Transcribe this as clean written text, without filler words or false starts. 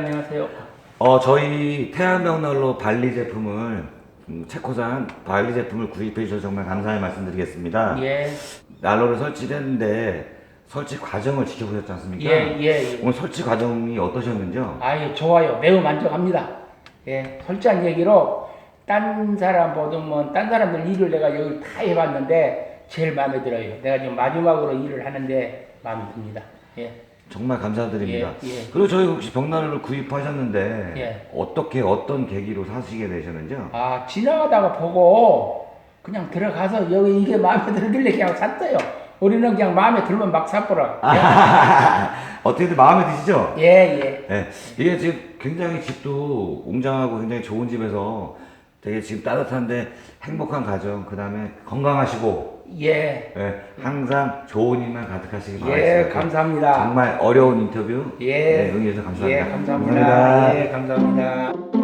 안녕하세요. 저희 태안명날로 발리 제품을 체코산 발리 제품을 구입해 주셔서 정말 감사의 말씀드리겠습니다. 예, 난로를 설치했는데 설치 과정을 지켜보셨지 않습니까? 예. 오늘 설치 과정이 어떠셨는지요? 아유, 좋아요. 매우 만족합니다. 예, 솔직한 얘기로, 딴 사람 보면, 딴 사람들 일을 내가 여기 다 해봤는데, 제일 마음에 들어요. 내가 지금 마지막으로 일을 하는데, 마음에 듭니다. 예. 정말 감사드립니다. 예. 그리고 저희 혹시 벽난로를 구입하셨는데 예. 어떤 계기로 사시게 되셨는지요? 아, 지나가다가 보고, 그냥 들어가서 여기 이게 마음에 들길래 그냥 샀어요. 우리는 그냥 마음에 들면 막 사보라. 어떻게든 마음에 드시죠? 예. 네, 이게 지금 굉장히 집도 웅장하고 굉장히 좋은 집에서 되게 지금 따뜻한데 행복한 가정, 그 다음에 건강하시고, 예. 항상 좋은 일만 가득하시기 바랍니다. 예, 감사합니다. 정말 어려운 인터뷰 예. 응해주셔서 감사합니다. 예, 감사합니다. 예, 감사합니다.